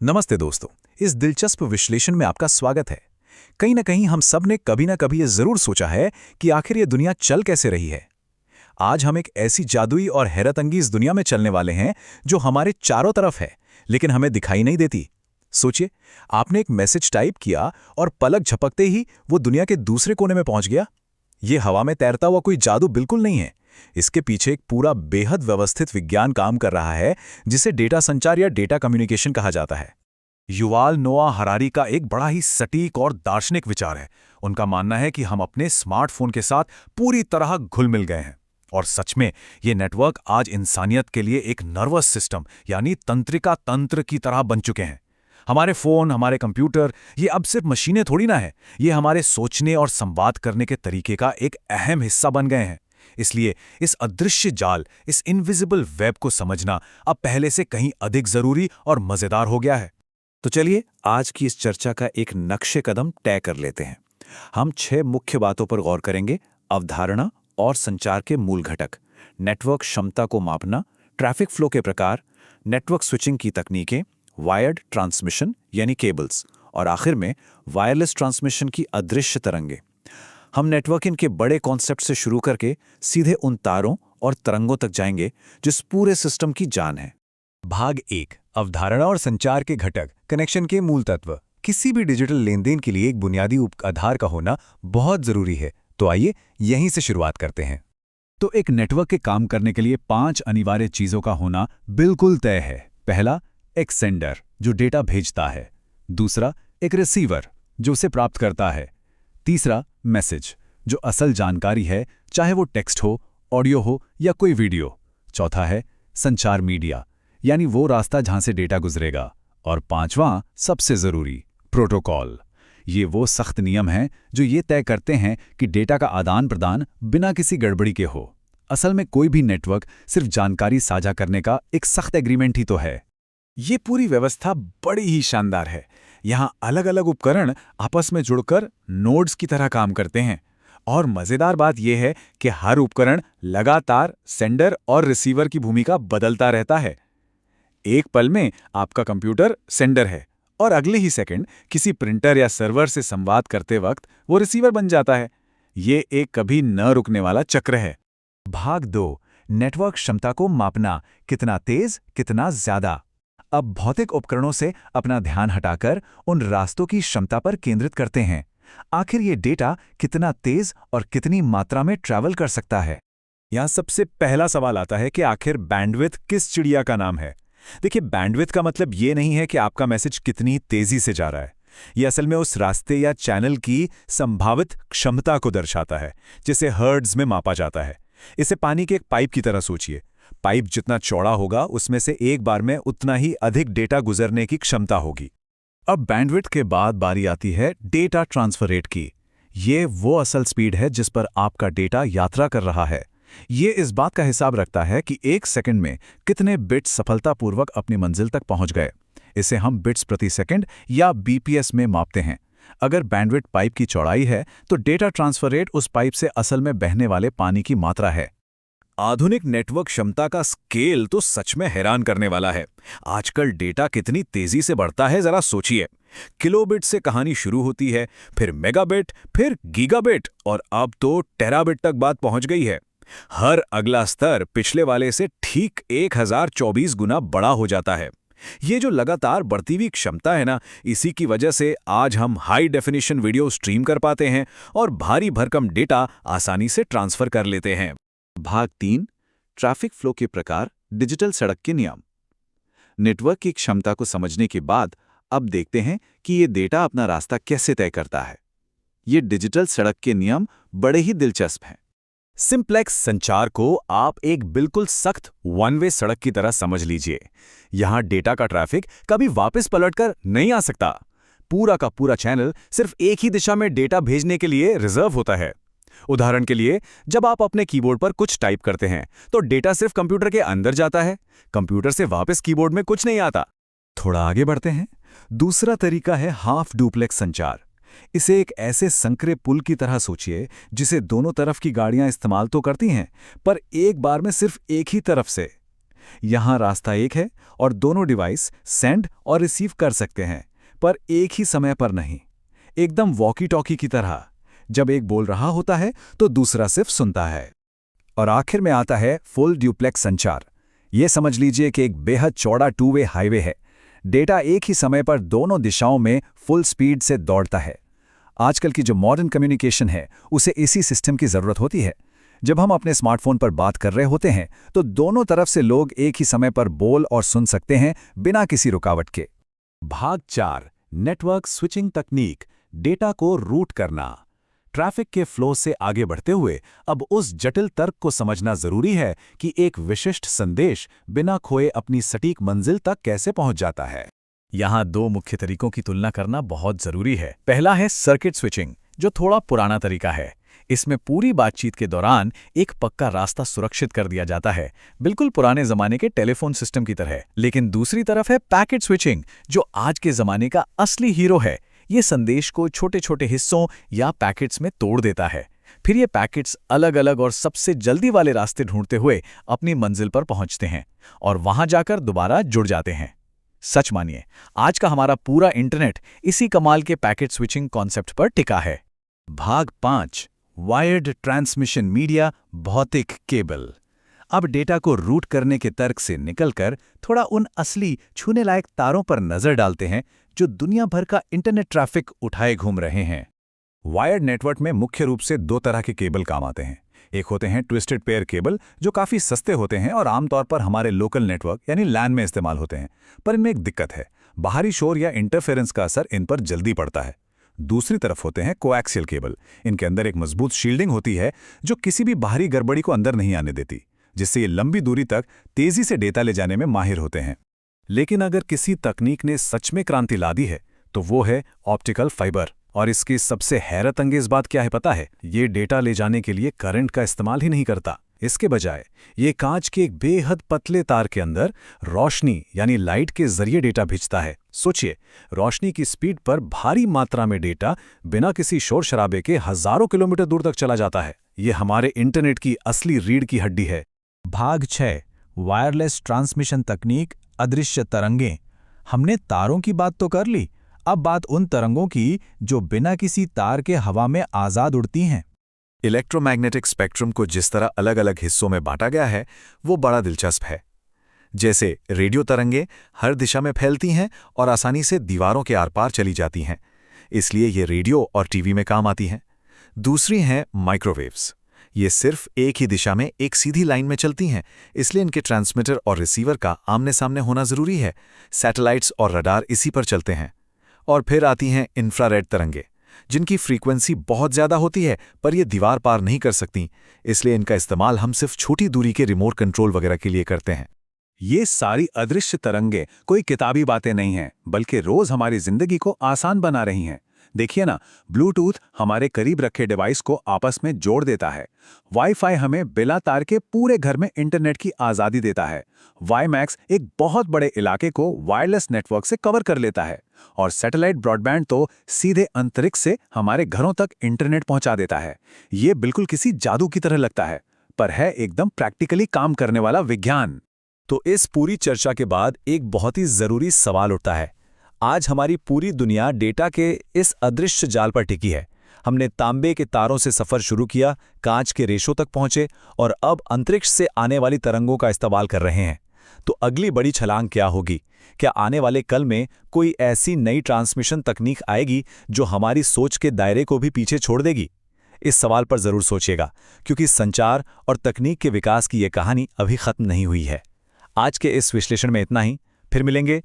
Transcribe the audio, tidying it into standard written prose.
नमस्ते दोस्तों। इस दिलचस्प विश्लेषण में आपका स्वागत है। कहीं ना कहीं हम सब ने कभी ना कभी ये जरूर सोचा है कि आखिर ये दुनिया चल कैसे रही है। आज हम एक ऐसी जादुई और हैरतअंगेज दुनिया में चलने वाले हैं जो हमारे चारों तरफ है, लेकिन हमें दिखाई नहीं देती। सोचिए, आपने एक मैसेज टाइप किया और पलक झपकते ही वो दुनिया के दूसरे कोने में पहुंच गया। ये हवा में तैरता हुआ कोई जादू बिल्कुल नहीं है। इसके पीछे एक पूरा बेहद व्यवस्थित विज्ञान काम कर रहा है, जिसे डेटा संचार या डेटा कम्युनिकेशन कहा जाता है। युवाल नोआ हरारी का एक बड़ा ही सटीक और दार्शनिक विचार है। उनका मानना है कि हम अपने स्मार्टफोन के साथ पूरी तरह घुल मिल गए हैं। और सच में ये नेटवर्क आज इंसानियत के लिए एक नर्वस सिस्टम यानी तंत्रिका तंत्र की तरह बन चुके हैं। हमारे फोन, हमारे कंप्यूटर, ये अब सिर्फ मशीनें थोड़ी ना है, ये हमारे सोचने और संवाद करने के तरीके का एक अहम हिस्सा बन गए हैं। इसलिए इस अदृश्य जाल, इस इनविजिबल वेब को समझना अब पहले से कहीं अधिक जरूरी और मजेदार हो गया है। तो चलिए आज की इस चर्चा का एक नक्शे कदम तय कर लेते हैं। हम 6 मुख्य बातों पर गौर करेंगे: अवधारणा और संचार के मूल घटक, नेटवर्क क्षमता को मापना, ट्रैफिक फ्लो के प्रकार, नेटवर्क स्विचिंग की तकनीकें, वायर्ड ट्रांसमिशन यानी केबल्स, और आखिर में वायरलेस ट्रांसमिशन की अदृश्य तरंगें। हम नेटवर्किंग के बड़े कॉन्सेप्ट से शुरू करके सीधे उन तारों और तरंगों तक जाएंगे जिस पूरे सिस्टम की जान है। भाग 1, अवधारणा और संचार के घटक, कनेक्शन के मूल तत्व। किसी भी डिजिटल लेनदेन के लिए एक बुनियादी आधार का होना बहुत जरूरी है। तो आइए यहीं से शुरुआत करते हैं। तो एक नेटवर्क के काम करने के लिए 5 अनिवार्य चीजों का होना बिल्कुल तय है। पहला, एक सेंडर जो डेटा भेजता है। दूसरा, एक रिसीवर जो उसे प्राप्त करता है। तीसरा, मैसेज जो असल जानकारी है, चाहे वो टेक्स्ट हो, ऑडियो हो या कोई वीडियो। चौथा है संचार मीडिया, यानी वो रास्ता जहां से डेटा गुजरेगा। और पांचवां, सबसे जरूरी, प्रोटोकॉल। ये वो सख्त नियम हैं जो ये तय करते हैं कि डेटा का आदान प्रदान बिना किसी गड़बड़ी के हो। असल में कोई भी नेटवर्क सिर्फ जानकारी साझा करने का एक सख्त एग्रीमेंट ही तो है। ये पूरी व्यवस्था बड़ी ही शानदार है। यहाँ अलग अलग उपकरण आपस में जुड़कर नोड्स की तरह काम करते हैं। और मजेदार बात यह है कि हर उपकरण लगातार सेंडर और रिसीवर की भूमिका बदलता रहता है। एक पल में आपका कंप्यूटर सेंडर है और अगले ही सेकंड किसी प्रिंटर या सर्वर से संवाद करते वक्त वो रिसीवर बन जाता है। ये एक कभी न रुकने वाला चक्र है। भाग 2, नेटवर्क क्षमता को मापना, कितना तेज, कितना ज्यादा। अब भौतिक उपकरणों से अपना ध्यान हटाकर उन रास्तों की क्षमता पर केंद्रित करते हैं। आखिर ये डेटा कितना तेज और कितनी मात्रा में ट्रैवल कर सकता है। यहाँ सबसे पहला सवाल आता है कि आखिर बैंडविड्थ किस चिड़िया का नाम है। देखिए, बैंडविड्थ का मतलब ये नहीं है कि आपका मैसेज कितनी तेजी से जा रहा है। ये असल में उस रास्ते या चैनल की संभावित क्षमता को दर्शाता है, जिसे हर्ट्ज में मापा जाता है। इसे पानी के एक पाइप की तरह सोचिए। पाइप जितना चौड़ा होगा, उसमें से एक बार में उतना ही अधिक डेटा गुजरने की क्षमता होगी। अब बैंडविड्थ के बाद बारी आती है डेटा ट्रांसफर रेट की। ये वो असल स्पीड है जिस पर आपका डेटा यात्रा कर रहा है। ये इस बात का हिसाब रखता है कि एक सेकंड में कितने बिट्स सफलतापूर्वक अपनी मंजिल तक पहुंच गए। इसे हम बिट्स प्रति सेकंड या बीपीएस में मापते हैं। अगर बैंडविड्थ पाइप की चौड़ाई है तो डेटा ट्रांसफर रेट उस पाइप से असल में बहने वाले पानी की मात्रा है। आधुनिक नेटवर्क क्षमता का स्केल तो सच में हैरान करने वाला है। आजकल डेटा कितनी तेजी से बढ़ता है, जरा सोचिए। किलोबिट से कहानी शुरू होती है, फिर मेगाबिट, फिर गीगाबिट और अब तो टेराबिट तक बात पहुंच गई है। हर अगला स्तर पिछले वाले से ठीक 1024 गुना बड़ा हो जाता है। ये जो लगातार बढ़ती हुई क्षमता है ना, इसी की वजह से आज हम हाई डेफिनेशन वीडियो स्ट्रीम कर पाते हैं और भारी भरकम डेटा आसानी से ट्रांसफर कर लेते हैं। भाग 3, ट्रैफिक फ्लो के प्रकार, डिजिटल सड़क के नियम। नेटवर्क की क्षमता को समझने के बाद अब देखते हैं कि ये डेटा अपना रास्ता कैसे तय करता है। ये डिजिटल सड़क के नियम बड़े ही दिलचस्प हैं। सिंप्लेक्स संचार को आप एक बिल्कुल सख्त वन वे सड़क की तरह समझ लीजिए। यहां डेटा का ट्रैफिक कभी वापस पलटकर नहीं आ सकता। पूरा का पूरा चैनल सिर्फ एक ही दिशा में डेटा भेजने के लिए रिजर्व होता है। उदाहरण के लिए, जब आप अपने कीबोर्ड पर कुछ टाइप करते हैं तो डेटा सिर्फ कंप्यूटर के अंदर जाता है, कंप्यूटर से वापस कीबोर्ड में कुछ नहीं आता। थोड़ा आगे बढ़ते हैं। दूसरा तरीका है हाफ डुप्लेक्स संचार। इसे एक ऐसे संकरे पुल की तरह सोचिए जिसे दोनों तरफ की गाड़ियां इस्तेमाल तो करती हैं, पर एक बार में सिर्फ एक ही तरफ से। यहाँ रास्ता एक है और दोनों डिवाइस सेंड और रिसीव कर सकते हैं, पर एक ही समय पर नहीं, एकदम वॉकी टॉकी की तरह। जब एक बोल रहा होता है तो दूसरा सिर्फ सुनता है। और आखिर में आता है फुल ड्यूप्लेक्स संचार। ये समझ लीजिए कि एक बेहद चौड़ा टू वे हाईवे है। डेटा एक ही समय पर दोनों दिशाओं में फुल स्पीड से दौड़ता है। आजकल की जो मॉडर्न कम्युनिकेशन है उसे इसी सिस्टम की ज़रूरत होती है। जब हम अपने स्मार्टफोन पर बात कर रहे होते हैं तो दोनों तरफ से लोग एक ही समय पर बोल और सुन सकते हैं बिना किसी रुकावट के। भाग 4, नेटवर्क स्विचिंग तकनीक, डेटा को रूट करना। ट्रैफिक के फ्लो से आगे बढ़ते हुए अब उस जटिल तर्क को समझना जरूरी है कि एक विशिष्ट संदेश बिना खोए अपनी सटीक मंजिल तक कैसे पहुंच जाता है। यहाँ दो मुख्य तरीकों की तुलना करना बहुत जरूरी है। पहला है सर्किट स्विचिंग, जो थोड़ा पुराना तरीका है। इसमें पूरी बातचीत के दौरान एक पक्का रास्ता सुरक्षित कर दिया जाता है, बिल्कुल पुराने जमाने के टेलीफोन सिस्टम की तरह। लेकिन दूसरी तरफ है पैकेट स्विचिंग, जो आज के जमाने का असली हीरो है। ये संदेश को छोटे छोटे हिस्सों या पैकेट्स में तोड़ देता है। फिर ये पैकेट्स अलग अलग और सबसे जल्दी वाले रास्ते ढूंढते हुए अपनी मंजिल पर पहुंचते हैं और वहां जाकर दोबारा जुड़ जाते हैं। सच मानिए, आज का हमारा पूरा इंटरनेट इसी कमाल के पैकेट स्विचिंग कॉन्सेप्ट पर टिका है। भाग 5, वायर्ड ट्रांसमिशन मीडिया, भौतिक केबल। अब डेटा को रूट करने के तर्क से निकलकर थोड़ा उन असली छूने लायक तारों पर नजर डालते हैं जो दुनिया भर का इंटरनेट ट्रैफिक उठाए घूम रहे हैं। वायर्ड नेटवर्क में मुख्य रूप से दो तरह के केबल काम आते हैं। एक होते हैं ट्विस्टेड पेयर केबल, जो काफ़ी सस्ते होते हैं और आमतौर पर हमारे लोकल नेटवर्क यानी लैन में इस्तेमाल होते हैं। पर इनमें एक दिक्कत है, बाहरी शोर या इंटरफेरेंस का असर इन पर जल्दी पड़ता है। दूसरी तरफ होते हैं कोएक्सियल केबल। इनके अंदर एक मजबूत शील्डिंग होती है जो किसी भी बाहरी गड़बड़ी को अंदर नहीं आने देती, जिससे ये लंबी दूरी तक तेजी से डेटा ले जाने में माहिर होते हैं। लेकिन अगर किसी तकनीक ने सच में क्रांति ला दी है तो वो है ऑप्टिकल फाइबर। और इसकी सबसे हैरत अंगेज बात क्या है पता है? ये डेटा ले जाने के लिए करंट का इस्तेमाल ही नहीं करता। इसके बजाय ये कांच के एक बेहद पतले तार के अंदर रोशनी यानी लाइट के जरिए डेटा भेजता है। सोचिए, रोशनी की स्पीड पर भारी मात्रा में डेटा बिना किसी शोर शराबे के हजारों किलोमीटर दूर तक चला जाता है। ये हमारे इंटरनेट की असली रीढ़ की हड्डी है। भाग 6, वायरलेस ट्रांसमिशन तकनीक, अदृश्य तरंगें। हमने तारों की बात तो कर ली, अब बात उन तरंगों की जो बिना किसी तार के हवा में आज़ाद उड़ती हैं। इलेक्ट्रोमैग्नेटिक स्पेक्ट्रम को जिस तरह अलग अलग हिस्सों में बांटा गया है वो बड़ा दिलचस्प है। जैसे रेडियो तरंगें हर दिशा में फैलती हैं और आसानी से दीवारों के आर पार चली जाती हैं, इसलिए ये रेडियो और टीवी में काम आती हैं। दूसरी हैं माइक्रोवेव्स। ये सिर्फ एक ही दिशा में एक सीधी लाइन में चलती हैं, इसलिए इनके ट्रांसमीटर और रिसीवर का आमने सामने होना जरूरी है। सैटेलाइट्स और रडार इसी पर चलते हैं। और फिर आती हैं इंफ्रारेड तरंगें, जिनकी फ्रीक्वेंसी बहुत ज़्यादा होती है पर ये दीवार पार नहीं कर सकती, इसलिए इनका इस्तेमाल हम सिर्फ छोटी दूरी के रिमोट कंट्रोल वगैरह के लिए करते हैं। ये सारी अदृश्य तरंगें कोई किताबी बातें नहीं हैं, बल्कि रोज़ हमारी ज़िंदगी को आसान बना रही हैं। देखिए ना, ब्लूटूथ हमारे करीब रखे डिवाइस को आपस में जोड़ देता है। वाईफाई हमें बिना तार के पूरे घर में इंटरनेट की आज़ादी देता है। वाईमैक्स एक बहुत बड़े इलाके को वायरलेस नेटवर्क से कवर कर लेता है। और सैटेलाइट ब्रॉडबैंड तो सीधे अंतरिक्ष से हमारे घरों तक इंटरनेट पहुंचा देता है। ये बिल्कुल किसी जादू की तरह लगता है, पर है एकदम प्रैक्टिकली काम करने वाला विज्ञान। तो इस पूरी चर्चा के बाद एक बहुत ही ज़रूरी सवाल उठता है। आज हमारी पूरी दुनिया डेटा के इस अदृश्य जाल पर टिकी है। हमने तांबे के तारों से सफ़र शुरू किया, कांच के रेशों तक पहुंचे और अब अंतरिक्ष से आने वाली तरंगों का इस्तेमाल कर रहे हैं। तो अगली बड़ी छलांग क्या होगी? क्या आने वाले कल में कोई ऐसी नई ट्रांसमिशन तकनीक आएगी जो हमारी सोच के दायरे को भी पीछे छोड़ देगी? इस सवाल पर ज़रूर सोचिएगा, क्योंकि संचार और तकनीक के विकास की ये कहानी अभी ख़त्म नहीं हुई है। आज के इस विश्लेषण में इतना ही। फिर मिलेंगे